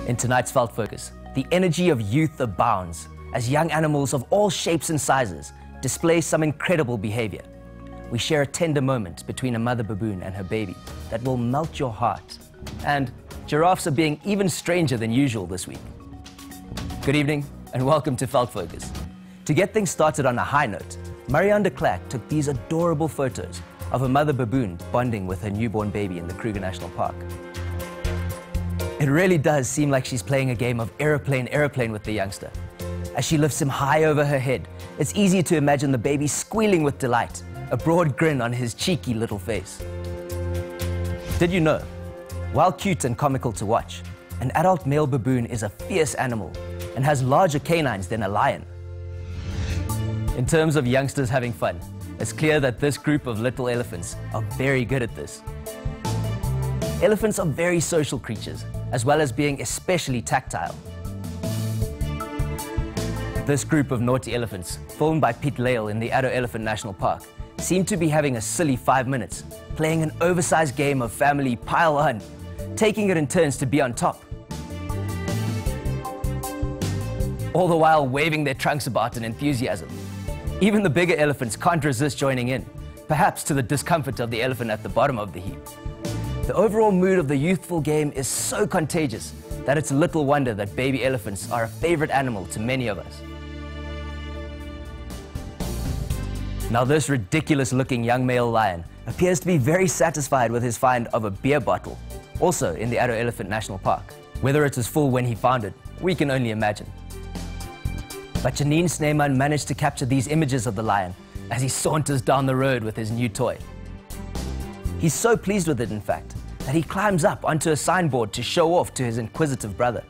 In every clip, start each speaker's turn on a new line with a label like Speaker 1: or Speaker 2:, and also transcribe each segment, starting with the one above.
Speaker 1: In tonight's Veld Focus, the energy of youth abounds as young animals of all shapes and sizes display some incredible behavior. We share a tender moment between a mother baboon and her baby that will melt your heart. And giraffes are being even stranger than usual this week. Good evening and welcome to Veld Focus. To get things started on a high note, Marianne de Klerk took these adorable photos of a mother baboon bonding with her newborn baby in the Kruger National Park. It really does seem like she's playing a game of aeroplane with the youngster. As she lifts him high over her head, it's easy to imagine the baby squealing with delight, a broad grin on his cheeky little face. Did you know? While cute and comical to watch, an adult male baboon is a fierce animal and has larger canines than a lion. In terms of youngsters having fun, it's clear that this group of little elephants are very good at this. Elephants are very social creatures, as well as being especially tactile. This group of naughty elephants, filmed by Pete Lale in the Addo Elephant National Park, seem to be having a silly 5 minutes, playing an oversized game of family pile on, taking it in turns to be on top. All the while waving their trunks about in enthusiasm. Even the bigger elephants can't resist joining in, perhaps to the discomfort of the elephant at the bottom of the heap. The overall mood of the youthful game is so contagious that it's little wonder that baby elephants are a favorite animal to many of us. Now this ridiculous-looking young male lion appears to be very satisfied with his find of a beer bottle, also in the Addo Elephant National Park. Whether it was full when he found it, we can only imagine. But Janine Sneeman managed to capture these images of the lion as he saunters down the road with his new toy. He's so pleased with it, in fact, that he climbs up onto a signboard to show off to his inquisitive brother.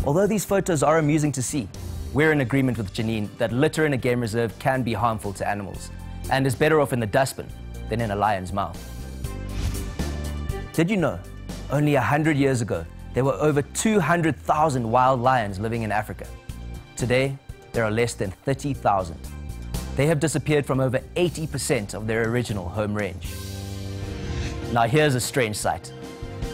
Speaker 1: Although these photos are amusing to see, we're in agreement with Janine that litter in a game reserve can be harmful to animals and is better off in the dustbin than in a lion's mouth. Did you know, only 100 years ago, there were over 200,000 wild lions living in Africa. Today, there are less than 30,000. They have disappeared from over 80% of their original home range. Now here's a strange sight.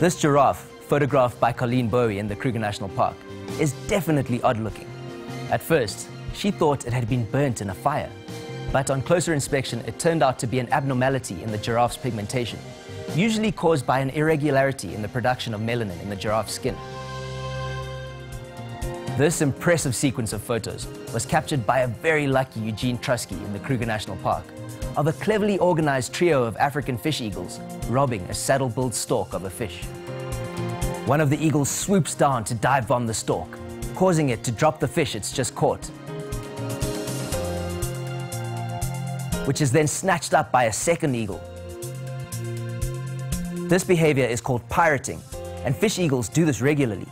Speaker 1: This giraffe, photographed by Colleen Bowie in the Kruger National Park, is definitely odd-looking. At first, she thought it had been burnt in a fire, but on closer inspection, it turned out to be an abnormality in the giraffe's pigmentation, usually caused by an irregularity in the production of melanin in the giraffe's skin. This impressive sequence of photos was captured by a very lucky Eugene Trusky in the Kruger National Park of a cleverly organized trio of African fish eagles robbing a saddle-billed stork of a fish. One of the eagles swoops down to dive bomb the stork, causing it to drop the fish it's just caught, which is then snatched up by a second eagle. This behavior is called pirating, and fish eagles do this regularly.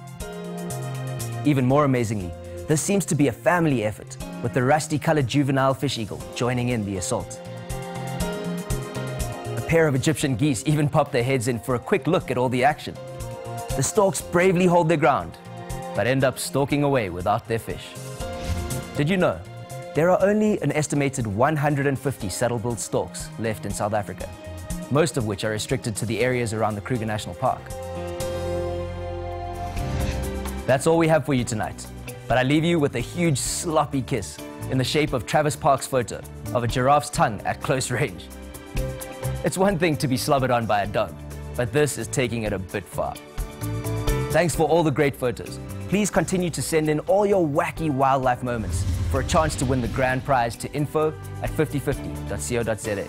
Speaker 1: Even more amazingly, this seems to be a family effort, with the rusty-colored juvenile fish eagle joining in the assault. A pair of Egyptian geese even pop their heads in for a quick look at all the action. The storks bravely hold their ground, but end up stalking away without their fish. Did you know? There are only an estimated 150 saddle-billed storks left in South Africa, most of which are restricted to the areas around the Kruger National Park. That's all we have for you tonight, but I leave you with a huge sloppy kiss in the shape of Travis Park's photo of a giraffe's tongue at close range. It's one thing to be slobbered on by a dog, but this is taking it a bit far. Thanks for all the great photos. Please continue to send in all your wacky wildlife moments for a chance to win the grand prize to info@5050.co.za.